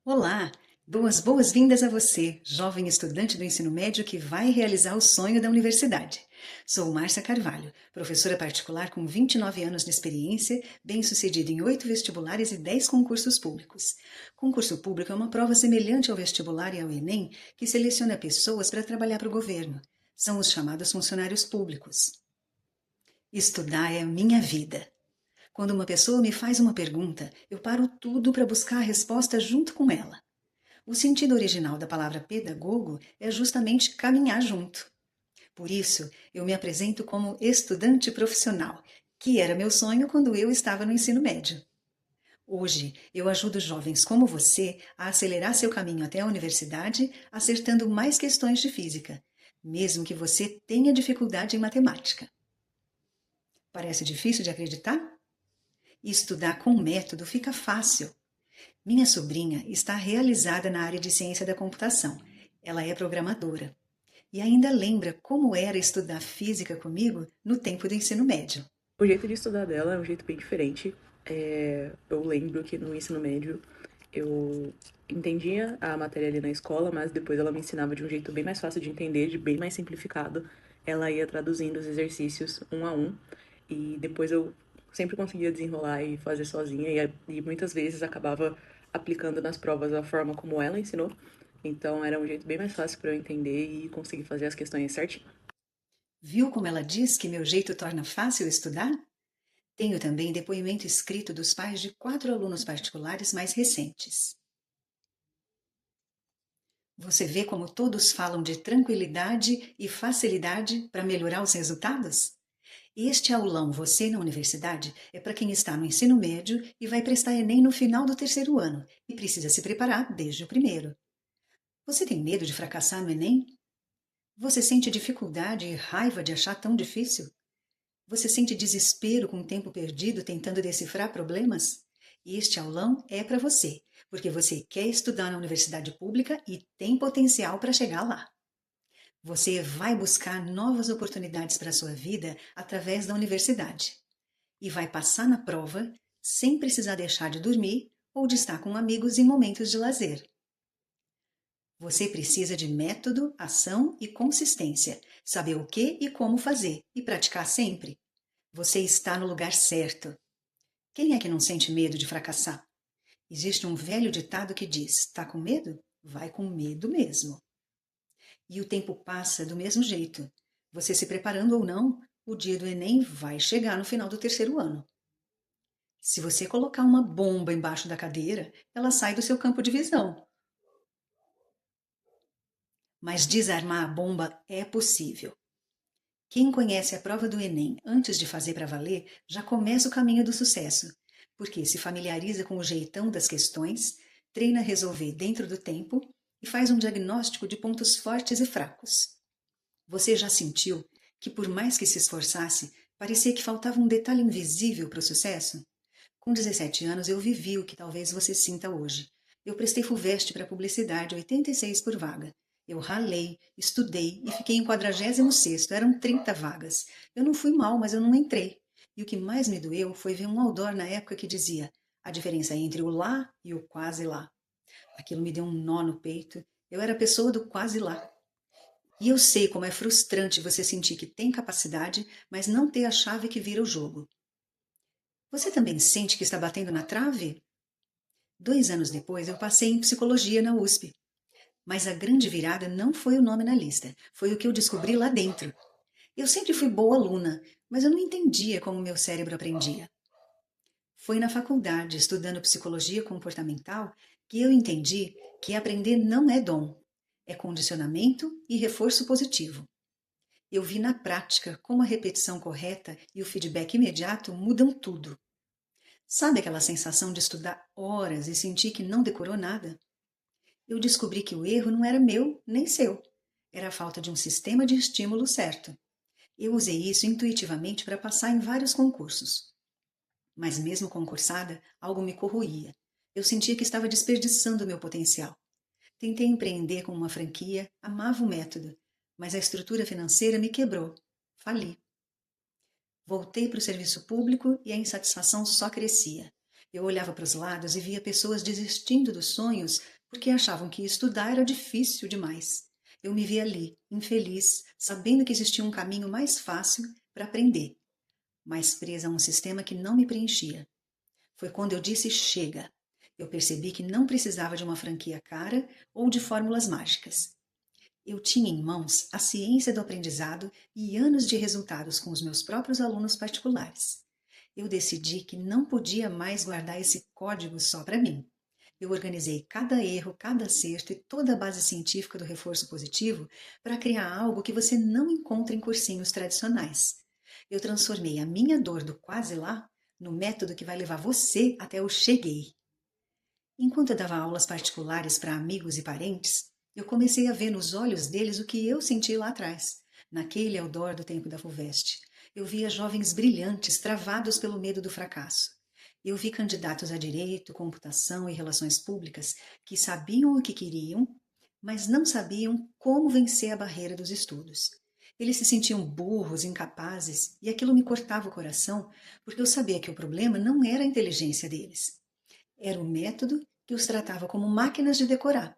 Olá, boas-vindas a você, jovem estudante do ensino médio que vai realizar o sonho da universidade. Sou Márcia Carvalho, professora particular com 29 anos de experiência, bem-sucedida em 8 vestibulares e 10 concursos públicos. Concurso público é uma prova semelhante ao vestibular e ao Enem, que seleciona pessoas para trabalhar para o governo. São os chamados funcionários públicos. Estudar é a minha vida. Quando uma pessoa me faz uma pergunta, eu paro tudo para buscar a resposta junto com ela. O sentido original da palavra pedagogo é justamente caminhar junto. Por isso, eu me apresento como estudante profissional, que era meu sonho quando eu estava no ensino médio. Hoje, eu ajudo jovens como você a acelerar seu caminho até a universidade, acertando mais questões de física, mesmo que você tenha dificuldade em matemática. Parece difícil de acreditar? Estudar com método fica fácil. Minha sobrinha está realizada na área de ciência da computação. Ela é programadora. E ainda lembra como era estudar física comigo no tempo do ensino médio. O jeito de estudar dela é um jeito bem diferente. Eu lembro que no ensino médio eu entendia a matéria ali na escola, mas depois ela me ensinava de um jeito bem mais fácil de entender, de bem mais simplificado. Ela ia traduzindo os exercícios um a um e depois eu sempre conseguia desenrolar e fazer sozinha e muitas vezes acabava aplicando nas provas a forma como ela ensinou. Então era um jeito bem mais fácil para eu entender e conseguir fazer as questões certinho. Viu como ela diz que meu jeito torna fácil estudar? Tenho também depoimento escrito dos pais de 4 alunos particulares mais recentes. Você vê como todos falam de tranquilidade e facilidade para melhorar os resultados? Este aulão Você na Universidade é para quem está no ensino médio e vai prestar Enem no final do terceiro ano e precisa se preparar desde o primeiro. Você tem medo de fracassar no Enem? Você sente dificuldade e raiva de achar tão difícil? Você sente desespero com o tempo perdido tentando decifrar problemas? Este aulão é para você, porque você quer estudar na universidade pública e tem potencial para chegar lá. Você vai buscar novas oportunidades para a sua vida através da universidade e vai passar na prova sem precisar deixar de dormir ou de estar com amigos em momentos de lazer. Você precisa de método, ação e consistência, saber o que e como fazer e praticar sempre. Você está no lugar certo. Quem é que não sente medo de fracassar? Existe um velho ditado que diz: tá com medo? Vai com medo mesmo. E o tempo passa do mesmo jeito. Você se preparando ou não, o dia do Enem vai chegar no final do terceiro ano. Se você colocar uma bomba embaixo da cadeira, ela sai do seu campo de visão. Mas desarmar a bomba é possível. Quem conhece a prova do Enem antes de fazer para valer já começa o caminho do sucesso, porque se familiariza com o jeitão das questões, treina a resolver dentro do tempo e faz um diagnóstico de pontos fortes e fracos. Você já sentiu que, por mais que se esforçasse, parecia que faltava um detalhe invisível para o sucesso? Com 17 anos, eu vivi o que talvez você sinta hoje. Eu prestei FUVEST para publicidade, 86 por vaga. Eu ralei, estudei e fiquei em 46º, eram 30 vagas. Eu não fui mal, mas eu não entrei. E o que mais me doeu foi ver um outdoor na época que dizia a diferença entre o lá e o quase lá. Aquilo me deu um nó no peito. Eu era a pessoa do quase lá. E eu sei como é frustrante você sentir que tem capacidade, mas não ter a chave que vira o jogo. Você também sente que está batendo na trave? 2 anos depois, eu passei em psicologia na USP. Mas a grande virada não foi o nome na lista, foi o que eu descobri lá dentro. Eu sempre fui boa aluna, mas eu não entendia como meu cérebro aprendia. Foi na faculdade, estudando psicologia comportamental, que eu entendi que aprender não é dom, é condicionamento e reforço positivo. Eu vi na prática como a repetição correta e o feedback imediato mudam tudo. Sabe aquela sensação de estudar horas e sentir que não decorou nada? Eu descobri que o erro não era meu nem seu. Era a falta de um sistema de estímulo certo. Eu usei isso intuitivamente para passar em vários concursos. Mas mesmo concursada, algo me corroía. Eu sentia que estava desperdiçando o meu potencial. Tentei empreender com uma franquia, amava o método, mas a estrutura financeira me quebrou. Fali. Voltei para o serviço público e a insatisfação só crescia. Eu olhava para os lados e via pessoas desistindo dos sonhos porque achavam que estudar era difícil demais. Eu me vi ali, infeliz, sabendo que existia um caminho mais fácil para aprender, mas presa a um sistema que não me preenchia. Foi quando eu disse chega. Eu percebi que não precisava de uma franquia cara ou de fórmulas mágicas. Eu tinha em mãos a ciência do aprendizado e anos de resultados com os meus próprios alunos particulares. Eu decidi que não podia mais guardar esse código só para mim. Eu organizei cada erro, cada acerto e toda a base científica do reforço positivo para criar algo que você não encontra em cursinhos tradicionais. Eu transformei a minha dor do quase lá no método que vai levar você até o cheguei. Enquanto eu dava aulas particulares para amigos e parentes, eu comecei a ver nos olhos deles o que eu senti lá atrás, naquele outdoor do tempo da FUVEST. Eu via jovens brilhantes, travados pelo medo do fracasso. Eu vi candidatos a direito, computação e relações públicas que sabiam o que queriam, mas não sabiam como vencer a barreira dos estudos. Eles se sentiam burros, incapazes, e aquilo me cortava o coração, porque eu sabia que o problema não era a inteligência deles. Era o método que os tratava como máquinas de decorar,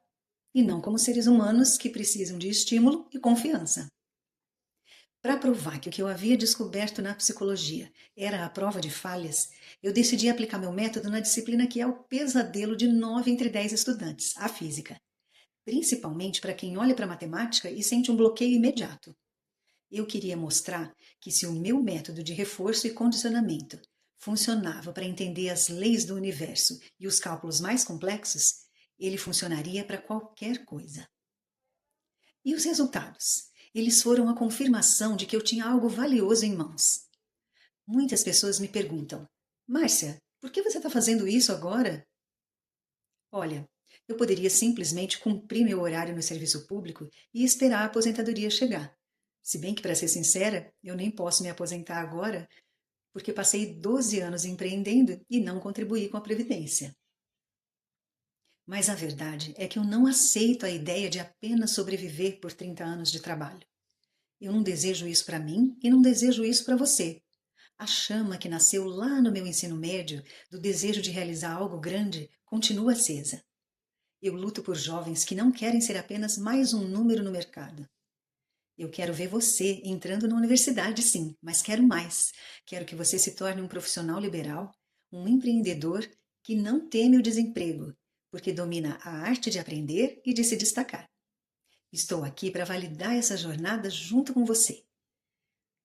e não como seres humanos que precisam de estímulo e confiança. Para provar que o que eu havia descoberto na psicologia era a prova de falhas, eu decidi aplicar meu método na disciplina que é o pesadelo de 9 entre 10 estudantes, a física. Principalmente para quem olha para a matemática e sente um bloqueio imediato. Eu queria mostrar que se o meu método de reforço e condicionamento funcionava para entender as leis do universo e os cálculos mais complexos, ele funcionaria para qualquer coisa. E os resultados? Eles foram a confirmação de que eu tinha algo valioso em mãos. Muitas pessoas me perguntam: Márcia, por que você está fazendo isso agora? Olha, eu poderia simplesmente cumprir meu horário no serviço público e esperar a aposentadoria chegar. Se bem que, para ser sincera, eu nem posso me aposentar agora, porque passei 12 anos empreendendo e não contribuí com a Previdência. Mas a verdade é que eu não aceito a ideia de apenas sobreviver por 30 anos de trabalho. Eu não desejo isso para mim e não desejo isso para você. A chama que nasceu lá no meu ensino médio, do desejo de realizar algo grande, continua acesa. Eu luto por jovens que não querem ser apenas mais um número no mercado. Eu quero ver você entrando na universidade, sim, mas quero mais. Quero que você se torne um profissional liberal, um empreendedor que não teme o desemprego, porque domina a arte de aprender e de se destacar. Estou aqui para validar essa jornada junto com você,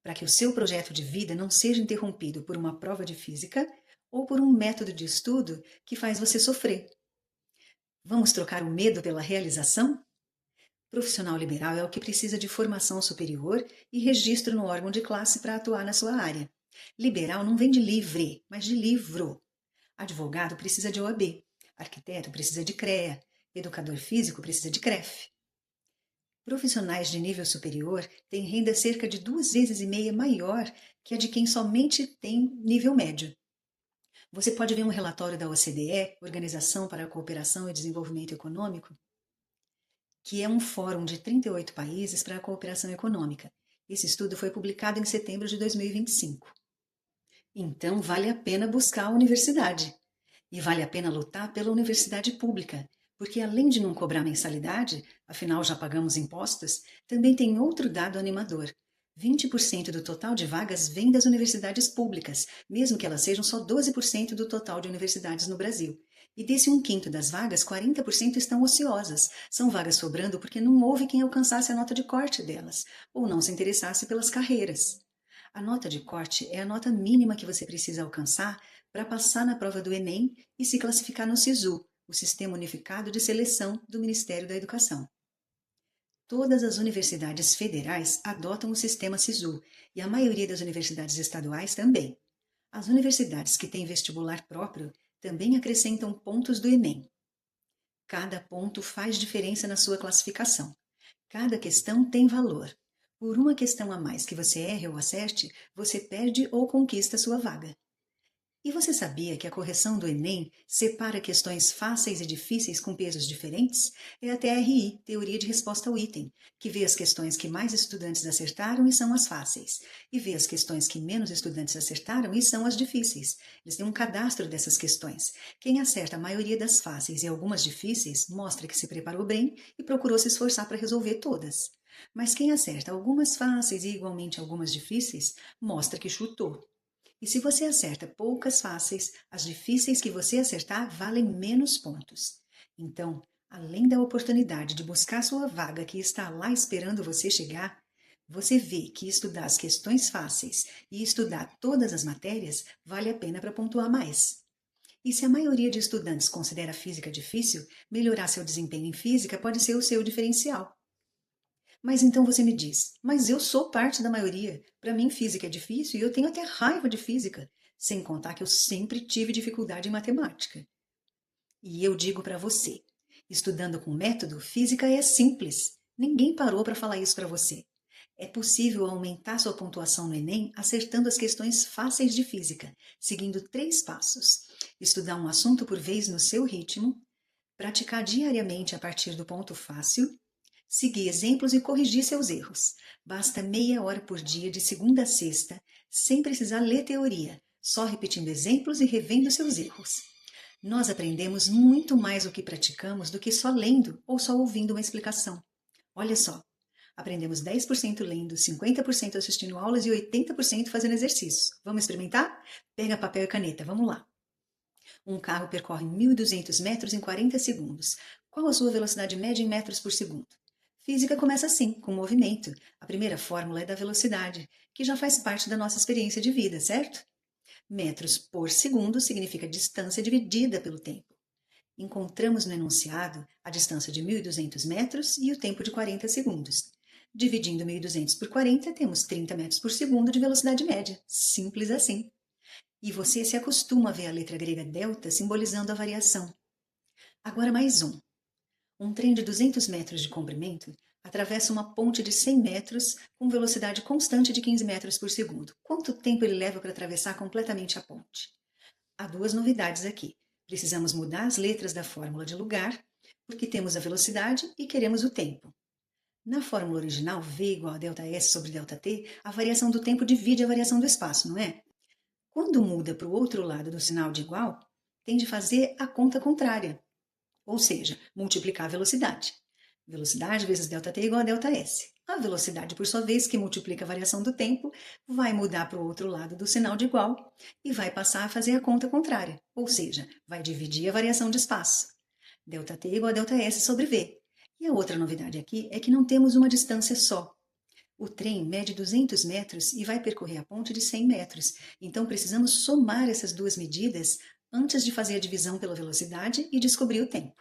para que o seu projeto de vida não seja interrompido por uma prova de física ou por um método de estudo que faz você sofrer. Vamos trocar o medo pela realização? Profissional liberal é o que precisa de formação superior e registro no órgão de classe para atuar na sua área. Liberal não vem de livre, mas de livro. Advogado precisa de OAB, arquiteto precisa de CREA, educador físico precisa de CREF. Profissionais de nível superior têm renda cerca de 2,5 vezes maior que a de quem somente tem nível médio. Você pode ver um relatório da OCDE, Organização para a Cooperação e Desenvolvimento Econômico, que é um fórum de 38 países para a cooperação econômica. Esse estudo foi publicado em setembro de 2025. Então, vale a pena buscar a universidade. E vale a pena lutar pela universidade pública, porque além de não cobrar mensalidade, afinal já pagamos impostos, também tem outro dado animador. 20% do total de vagas vem das universidades públicas, mesmo que elas sejam só 12% do total de universidades no Brasil. E desse 1/5 das vagas, 40% estão ociosas. São vagas sobrando porque não houve quem alcançasse a nota de corte delas, ou não se interessasse pelas carreiras. A nota de corte é a nota mínima que você precisa alcançar para passar na prova do Enem e se classificar no SISU, o Sistema Unificado de Seleção do Ministério da Educação. Todas as universidades federais adotam o sistema SISU e a maioria das universidades estaduais também. As universidades que têm vestibular próprio também acrescentam pontos do Enem. Cada ponto faz diferença na sua classificação. Cada questão tem valor. Por uma questão a mais que você erre ou acerte, você perde ou conquista sua vaga. E você sabia que a correção do Enem separa questões fáceis e difíceis com pesos diferentes? É a TRI, Teoria de Resposta ao Item, que vê as questões que mais estudantes acertaram e são as fáceis, e vê as questões que menos estudantes acertaram e são as difíceis. Eles têm um cadastro dessas questões. Quem acerta a maioria das fáceis e algumas difíceis mostra que se preparou bem e procurou se esforçar para resolver todas. Mas quem acerta algumas fáceis e igualmente algumas difíceis mostra que chutou. E se você acerta poucas fáceis, as difíceis que você acertar valem menos pontos. Então, além da oportunidade de buscar sua vaga que está lá esperando você chegar, você vê que estudar as questões fáceis e estudar todas as matérias vale a pena para pontuar mais. E se a maioria de estudantes considera a física difícil, melhorar seu desempenho em física pode ser o seu diferencial. Mas então você me diz, mas eu sou parte da maioria. Para mim, física é difícil e eu tenho até raiva de física, sem contar que eu sempre tive dificuldade em matemática. E eu digo para você, estudando com método, física é simples. Ninguém parou para falar isso para você. É possível aumentar sua pontuação no Enem acertando as questões fáceis de física, seguindo 3 passos. Estudar um assunto por vez no seu ritmo, praticar diariamente a partir do ponto fácil, seguir exemplos e corrigir seus erros. Basta meia hora por dia, de segunda a sexta, sem precisar ler teoria, só repetindo exemplos e revendo seus erros. Nós aprendemos muito mais o que praticamos do que só lendo ou só ouvindo uma explicação. Olha só, aprendemos 10% lendo, 50% assistindo aulas e 80% fazendo exercícios. Vamos experimentar? Pega papel e caneta, vamos lá. Um carro percorre 1.200 metros em 40 segundos. Qual a sua velocidade média em metros por segundo? Física começa assim, com movimento. A primeira fórmula é da velocidade, que já faz parte da nossa experiência de vida, certo? Metros por segundo significa distância dividida pelo tempo. Encontramos no enunciado a distância de 1.200 metros e o tempo de 40 segundos. Dividindo 1.200 por 40, temos 30 metros por segundo de velocidade média. Simples assim. E você se acostuma a ver a letra grega delta simbolizando a variação. Agora mais um. Um trem de 200 metros de comprimento atravessa uma ponte de 100 metros com velocidade constante de 15 metros por segundo. Quanto tempo ele leva para atravessar completamente a ponte? Há 2 novidades aqui. Precisamos mudar as letras da fórmula de lugar, porque temos a velocidade e queremos o tempo. Na fórmula original, V igual a ΔS sobre ΔT, a variação do tempo divide a variação do espaço, não é? Quando muda para o outro lado do sinal de igual, tem de fazer a conta contrária, ou seja, multiplicar a velocidade. Velocidade vezes ΔT igual a ΔS. A velocidade, por sua vez, que multiplica a variação do tempo, vai mudar para o outro lado do sinal de igual e vai passar a fazer a conta contrária, ou seja, vai dividir a variação de espaço. ΔT igual a ΔS sobre V. E a outra novidade aqui é que não temos uma distância só. O trem mede 200 metros e vai percorrer a ponte de 100 metros, então precisamos somar essas 2 medidas antes de fazer a divisão pela velocidade e descobrir o tempo.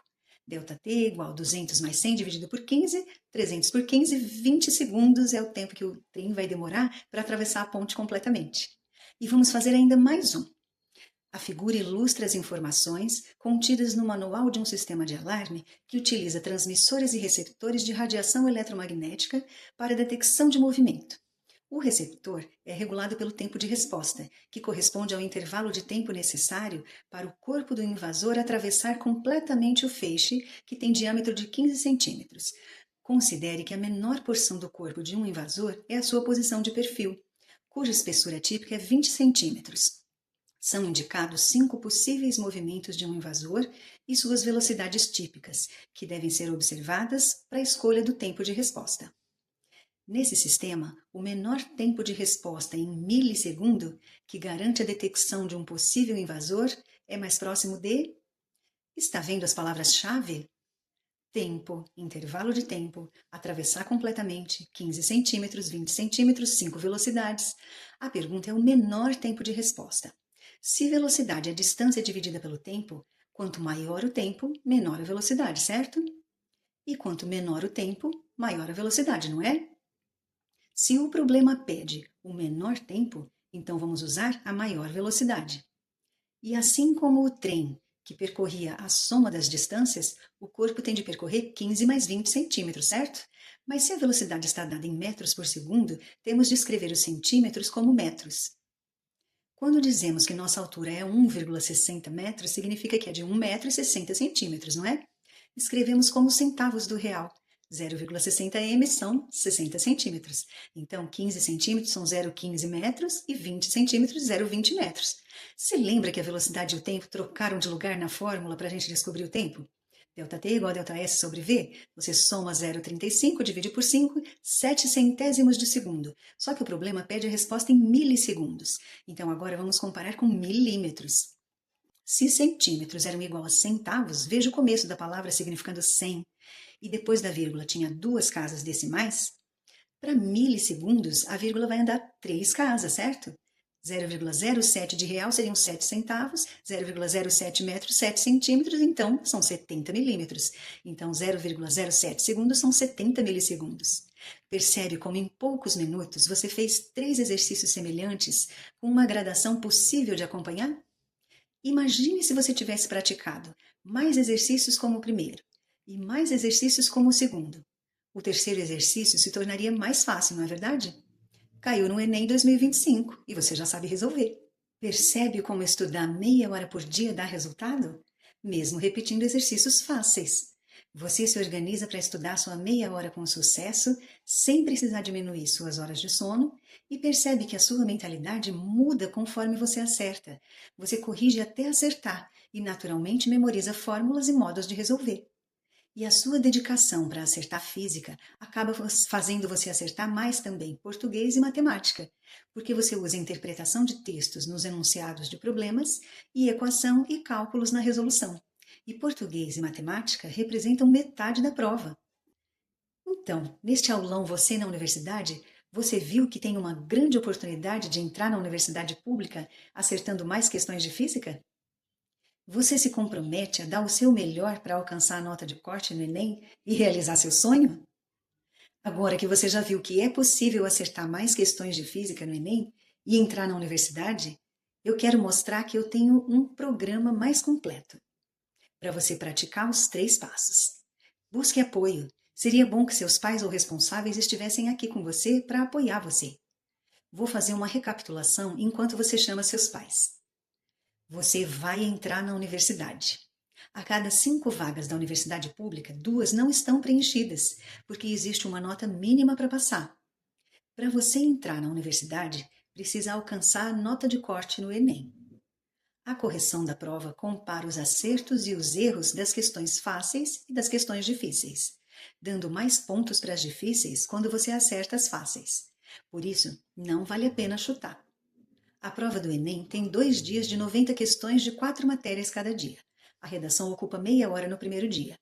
ΔT igual a 200 mais 100 dividido por 15, 300 por 15, 20 segundos é o tempo que o trem vai demorar para atravessar a ponte completamente. E vamos fazer ainda mais um. A figura ilustra as informações contidas no manual de um sistema de alarme que utiliza transmissores e receptores de radiação eletromagnética para detecção de movimento. O receptor é regulado pelo tempo de resposta, que corresponde ao intervalo de tempo necessário para o corpo do invasor atravessar completamente o feixe, que tem diâmetro de 15 centímetros. Considere que a menor porção do corpo de um invasor é a sua posição de perfil, cuja espessura típica é 20 centímetros. São indicados 5 possíveis movimentos de um invasor e suas velocidades típicas, que devem ser observadas para a escolha do tempo de resposta. Nesse sistema, o menor tempo de resposta em milissegundo, que garante a detecção de um possível invasor, é mais próximo de... Está vendo as palavras-chave? Tempo, intervalo de tempo, atravessar completamente, 15 centímetros, 20 centímetros, 5 velocidades. A pergunta é o menor tempo de resposta. Se velocidade é a distância dividida pelo tempo, quanto maior o tempo, menor a velocidade, certo? E quanto menor o tempo, maior a velocidade, não é? Se o problema pede o menor tempo, então vamos usar a maior velocidade. E assim como o trem, que percorria a soma das distâncias, o corpo tem de percorrer 15 mais 20 centímetros, certo? Mas se a velocidade está dada em metros por segundo, temos de escrever os centímetros como metros. Quando dizemos que nossa altura é 1,60 metros, significa que é de 1,60 m, não é? Escrevemos como centavos do real. 0,60 m são 60 centímetros. Então, 15 centímetros são 0,15 metros e 20 centímetros, 0,20 metros. Você lembra que a velocidade e o tempo trocaram de lugar na fórmula para a gente descobrir o tempo? ΔT igual a ΔS sobre V, você soma 0,35, divide por 5, 7 centésimos de segundo. Só que o problema pede a resposta em milissegundos. Então agora vamos comparar com milímetros. Se centímetros eram igual a centavos, veja o começo da palavra significando 100, e depois da vírgula tinha duas casas decimais. Para milissegundos, a vírgula vai andar 3 casas, certo? 0,07 de real seriam 7 centavos, 0,07 metros, 7 centímetros, então são 70 milímetros. Então 0,07 segundos são 70 milissegundos. Percebe como em poucos minutos você fez 3 exercícios semelhantes com uma gradação possível de acompanhar? Imagine se você tivesse praticado mais exercícios como o primeiro e mais exercícios como o segundo. O terceiro exercício se tornaria mais fácil, não é verdade? Caiu no Enem 2025 e você já sabe resolver. Percebe como estudar meia hora por dia dá resultado? Mesmo repetindo exercícios fáceis. Você se organiza para estudar sua meia hora com sucesso, sem precisar diminuir suas horas de sono, e percebe que a sua mentalidade muda conforme você acerta. Você corrige até acertar e naturalmente memoriza fórmulas e modos de resolver. E a sua dedicação para acertar física acaba fazendo você acertar mais também português e matemática, porque você usa interpretação de textos nos enunciados de problemas e equação e cálculos na resolução. E português e matemática representam metade da prova. Então, neste aulão Você na Universidade, você viu que tem uma grande oportunidade de entrar na universidade pública acertando mais questões de física? Você se compromete a dar o seu melhor para alcançar a nota de corte no Enem e realizar seu sonho? Agora que você já viu que é possível acertar mais questões de física no Enem e entrar na universidade, eu quero mostrar que eu tenho um programa mais completo para você praticar os 3 passos. Busque apoio. Seria bom que seus pais ou responsáveis estivessem aqui com você para apoiar você. Vou fazer uma recapitulação enquanto você chama seus pais. Você vai entrar na universidade. A cada 5 vagas da universidade pública, 2 não estão preenchidas, porque existe uma nota mínima para passar. Para você entrar na universidade, precisa alcançar a nota de corte no Enem. A correção da prova compara os acertos e os erros das questões fáceis e das questões difíceis, dando mais pontos para as difíceis quando você acerta as fáceis. Por isso, não vale a pena chutar. A prova do Enem tem 2 dias de 90 questões de 4 matérias cada dia. A redação ocupa meia hora no primeiro dia.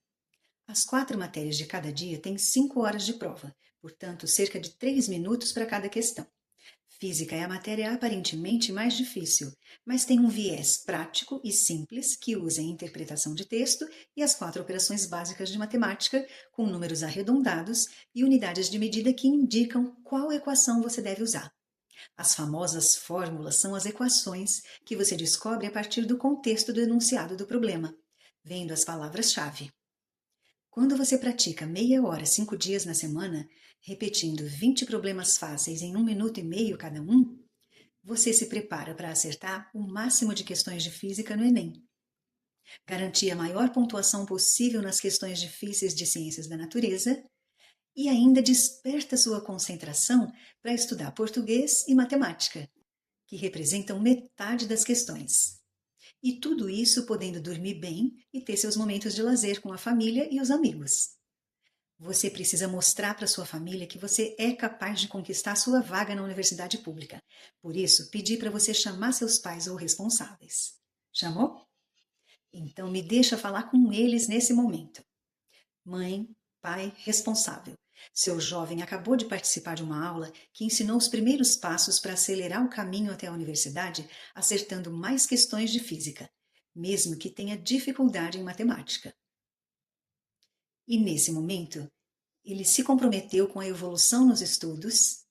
As 4 matérias de cada dia têm 5 horas de prova, portanto, cerca de 3 minutos para cada questão. Física é a matéria aparentemente mais difícil, mas tem um viés prático e simples que usa a interpretação de texto e as 4 operações básicas de matemática, com números arredondados e unidades de medida que indicam qual equação você deve usar. As famosas fórmulas são as equações que você descobre a partir do contexto do enunciado do problema, vendo as palavras-chave. Quando você pratica meia hora, 5 dias na semana, repetindo 20 problemas fáceis em 1 minuto e meio cada um, você se prepara para acertar o máximo de questões de física no Enem. Garantir a maior pontuação possível nas questões difíceis de ciências da natureza e ainda desperta sua concentração para estudar português e matemática, que representam metade das questões. E tudo isso podendo dormir bem e ter seus momentos de lazer com a família e os amigos. Você precisa mostrar para sua família que você é capaz de conquistar sua vaga na universidade pública. Por isso, pedi para você chamar seus pais ou responsáveis. Chamou? Então me deixa falar com eles nesse momento. Mãe, pai, responsável. Seu jovem acabou de participar de uma aula que ensinou os primeiros passos para acelerar o caminho até a universidade, acertando mais questões de física, mesmo que tenha dificuldade em matemática. E nesse momento, ele se comprometeu com a evolução nos estudos,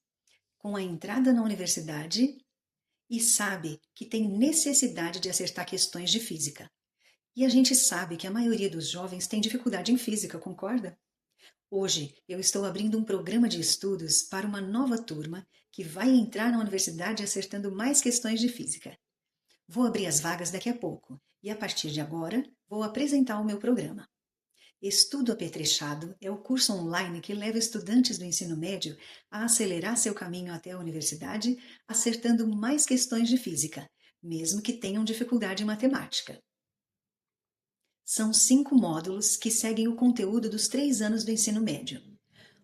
com a entrada na universidade e sabe que tem necessidade de acertar questões de física. E a gente sabe que a maioria dos jovens tem dificuldade em física, concorda? Hoje eu estou abrindo um programa de estudos para uma nova turma que vai entrar na universidade acertando mais questões de física. Vou abrir as vagas daqui a pouco e, a partir de agora, vou apresentar o meu programa. Estudo Apetrechado é o curso online que leva estudantes do ensino médio a acelerar seu caminho até a universidade, acertando mais questões de física, mesmo que tenham dificuldade em matemática. São 5 módulos que seguem o conteúdo dos 3 anos do ensino médio.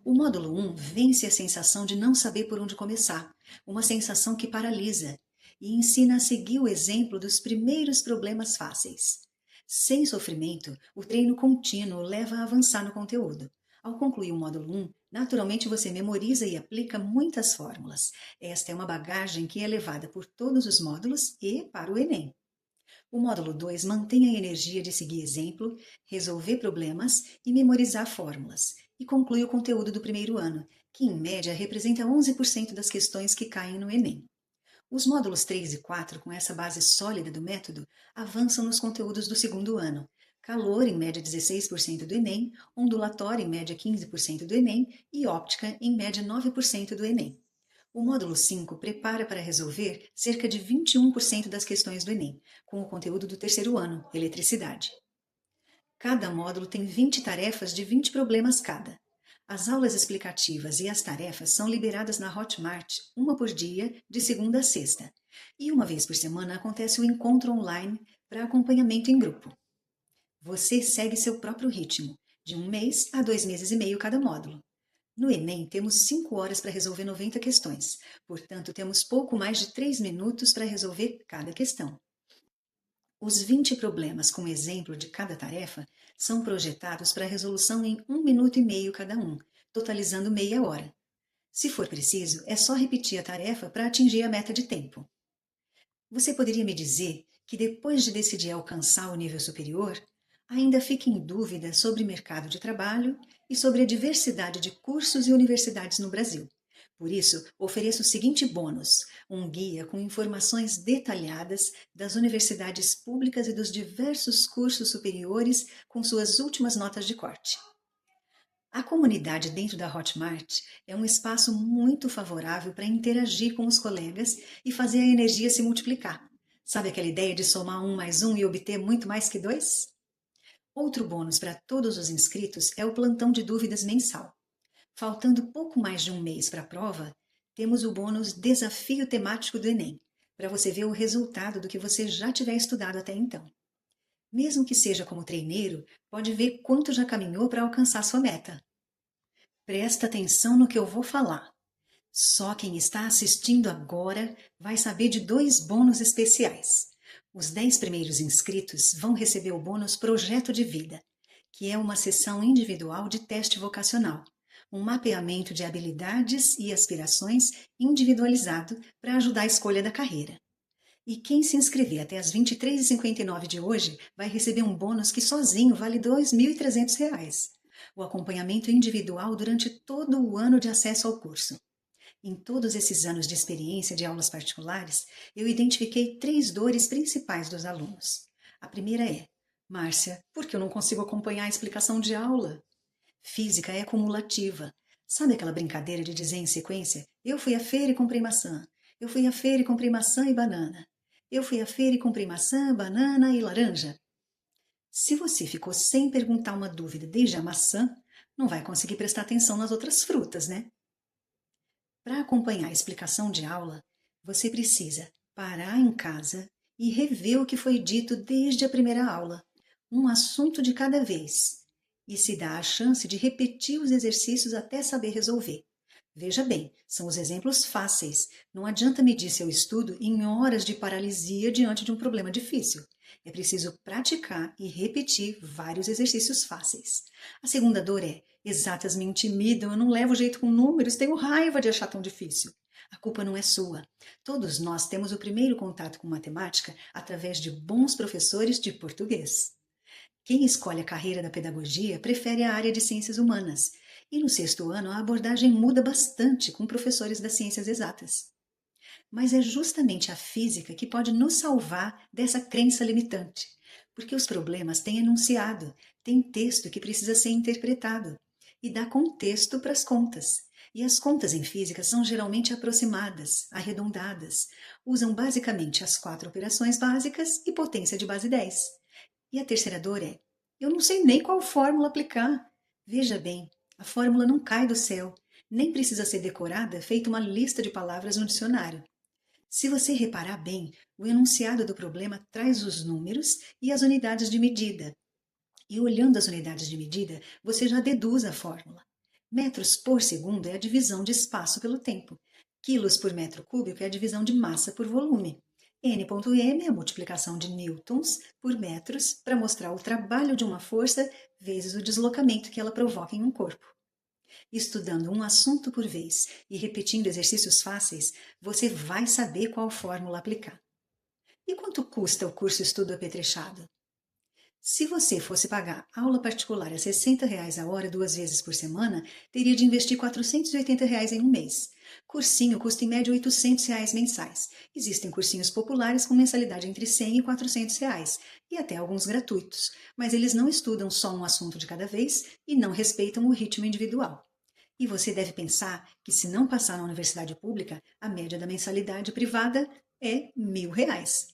O módulo 1 vence a sensação de não saber por onde começar, uma sensação que paralisa, e ensina a seguir o exemplo dos primeiros problemas fáceis. Sem sofrimento, o treino contínuo leva a avançar no conteúdo. Ao concluir o módulo 1, naturalmente você memoriza e aplica muitas fórmulas. Esta é uma bagagem que é levada por todos os módulos e para o Enem. O módulo 2 mantém a energia de seguir exemplo, resolver problemas e memorizar fórmulas, e conclui o conteúdo do primeiro ano, que em média representa 11% das questões que caem no Enem. Os módulos 3 e 4, com essa base sólida do método, avançam nos conteúdos do segundo ano. Calor, em média 16% do Enem, ondulatório, em média 15% do Enem e óptica, em média 9% do Enem. O módulo 5 prepara para resolver cerca de 21% das questões do Enem, com o conteúdo do terceiro ano, eletricidade. Cada módulo tem 20 tarefas de 20 problemas cada. As aulas explicativas e as tarefas são liberadas na Hotmart, uma por dia, de segunda a sexta. E uma vez por semana acontece o encontro online para acompanhamento em grupo. Você segue seu próprio ritmo, de 1 mês a 2 meses e meio cada módulo. No Enem, temos 5 horas para resolver 90 questões, portanto, temos pouco mais de 3 minutos para resolver cada questão. Os 20 problemas com exemplo de cada tarefa são projetados para resolução em 1 minuto e meio cada um, totalizando meia hora. Se for preciso, é só repetir a tarefa para atingir a meta de tempo. Você poderia me dizer que depois de decidir alcançar o nível superior, ainda fica em dúvida sobre mercado de trabalho e sobre a diversidade de cursos e universidades no Brasil. Por isso, ofereço o seguinte bônus: um guia com informações detalhadas das universidades públicas e dos diversos cursos superiores com suas últimas notas de corte. A comunidade dentro da Hotmart é um espaço muito favorável para interagir com os colegas e fazer a energia se multiplicar. Sabe aquela ideia de somar 1 mais 1 e obter muito mais que 2? Outro bônus para todos os inscritos é o plantão de dúvidas mensal. Faltando pouco mais de 1 mês para a prova, temos o bônus Desafio Temático do Enem, para você ver o resultado do que você já tiver estudado até então. Mesmo que seja como treineiro, pode ver quanto já caminhou para alcançar sua meta. Presta atenção no que eu vou falar. Só quem está assistindo agora vai saber de 2 bônus especiais. Os 10 primeiros inscritos vão receber o bônus Projeto de Vida, que é uma sessão individual de teste vocacional, um mapeamento de habilidades e aspirações individualizado para ajudar a escolha da carreira. E quem se inscrever até as 23h59 de hoje vai receber um bônus que sozinho vale R$ 2.300. O acompanhamento individual durante todo o ano de acesso ao curso. Em todos esses anos de experiência de aulas particulares, eu identifiquei 3 dores principais dos alunos. A primeira é: Márcia, por que eu não consigo acompanhar a explicação de aula? Física é cumulativa. Sabe aquela brincadeira de dizer em sequência: eu fui à feira e comprei maçã, eu fui à feira e comprei maçã e banana, eu fui à feira e comprei maçã, banana e laranja? Se você ficou sem perguntar uma dúvida desde a maçã, não vai conseguir prestar atenção nas outras frutas, né? Para acompanhar a explicação de aula, você precisa parar em casa e rever o que foi dito desde a primeira aula, um assunto de cada vez, e se dá a chance de repetir os exercícios até saber resolver. Veja bem, são os exemplos fáceis. Não adianta medir seu estudo em horas de paralisia diante de um problema difícil. É preciso praticar e repetir vários exercícios fáceis. A segunda dor é: exatas me intimidam, eu não levo jeito com números, tenho raiva de achar tão difícil. A culpa não é sua. Todos nós temos o primeiro contato com matemática através de bons professores de português. Quem escolhe a carreira da pedagogia prefere a área de ciências humanas. E no sexto ano a abordagem muda bastante com professores das ciências exatas. Mas é justamente a física que pode nos salvar dessa crença limitante, porque os problemas têm enunciado, têm texto que precisa ser interpretado. e dá contexto para as contas. E as contas em física são geralmente aproximadas, arredondadas. Usam basicamente as 4 operações básicas e potência de base 10. E a terceira dor é: eu não sei nem qual fórmula aplicar. Veja bem, a fórmula não cai do céu, nem precisa ser decorada, feita uma lista de palavras no dicionário. Se você reparar bem, o enunciado do problema traz os números e as unidades de medida. E olhando as unidades de medida, você já deduz a fórmula. Metros por segundo é a divisão de espaço pelo tempo. Quilos por metro cúbico é a divisão de massa por volume. N.m é a multiplicação de newtons por metros para mostrar o trabalho de uma força vezes o deslocamento que ela provoca em um corpo. Estudando um assunto por vez e repetindo exercícios fáceis, você vai saber qual fórmula aplicar. E quanto custa o curso Estudo Apetrechado? Se você fosse pagar aula particular a R$ 60 a hora 2 vezes por semana, teria de investir R$ 480 em um mês. Cursinho custa em média R$ 800 mensais. Existem cursinhos populares com mensalidade entre R$ 100 e R$ 400, e até alguns gratuitos, mas eles não estudam só um assunto de cada vez e não respeitam o ritmo individual. E você deve pensar que, se não passar na universidade pública, a média da mensalidade privada é R$ 1.000.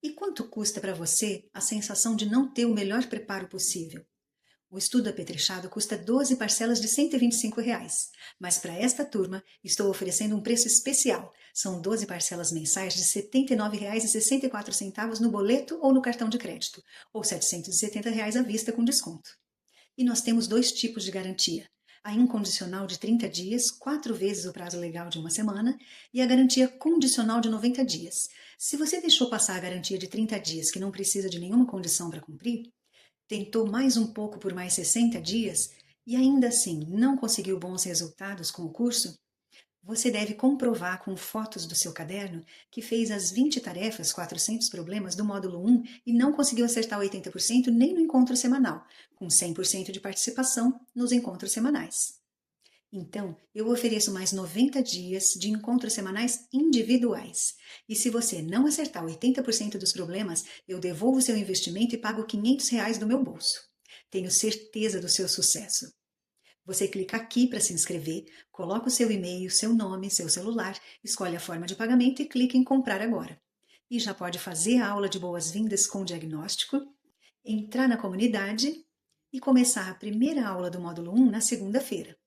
E quanto custa para você a sensação de não ter o melhor preparo possível? O estudo apetrechado custa 12 parcelas de R$ 125, mas para esta turma estou oferecendo um preço especial. São 12 parcelas mensais de R$ 79,64 no boleto ou no cartão de crédito, ou R$ 770 à vista com desconto. E nós temos 2 tipos de garantia: a incondicional de 30 dias, 4 vezes o prazo legal de uma semana, e a garantia condicional de 90 dias. Se você deixou passar a garantia de 30 dias, que não precisa de nenhuma condição para cumprir, tentou mais um pouco por mais 60 dias e ainda assim não conseguiu bons resultados com o curso, você deve comprovar com fotos do seu caderno que fez as 20 tarefas, 400 problemas do módulo 1 e não conseguiu acertar 80% nem no encontro semanal, com 100% de participação nos encontros semanais. Então, eu ofereço mais 90 dias de encontros semanais individuais. E se você não acertar 80% dos problemas, eu devolvo seu investimento e pago R$ 500 do meu bolso. Tenho certeza do seu sucesso. Você clica aqui para se inscrever, coloca o seu e-mail, seu nome, seu celular, escolhe a forma de pagamento e clica em comprar agora. E já pode fazer a aula de boas-vindas com diagnóstico, entrar na comunidade e começar a primeira aula do módulo 1 na segunda-feira.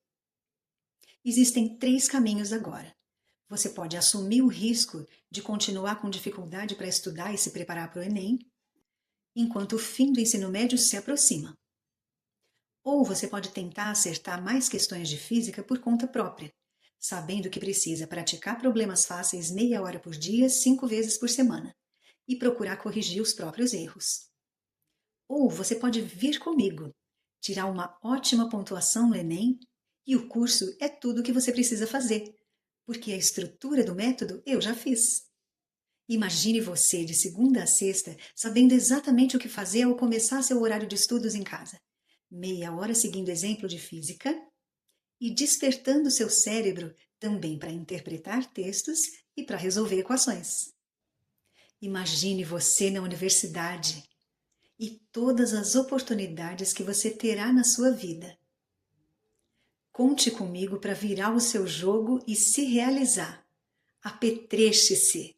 Existem 3 caminhos agora. Você pode assumir o risco de continuar com dificuldade para estudar e se preparar para o Enem, enquanto o fim do ensino médio se aproxima. Ou você pode tentar acertar mais questões de física por conta própria, sabendo que precisa praticar problemas fáceis meia hora por dia, 5 vezes por semana, e procurar corrigir os próprios erros. Ou você pode vir comigo, tirar uma ótima pontuação no Enem, e o curso é tudo o que você precisa fazer, porque a estrutura do método eu já fiz. Imagine você de segunda a sexta sabendo exatamente o que fazer ao começar seu horário de estudos em casa. Meia hora seguindo exemplo de física e despertando seu cérebro também para interpretar textos e para resolver equações. Imagine você na universidade e todas as oportunidades que você terá na sua vida. Conte comigo para virar o seu jogo e se realizar. Apetreche-se!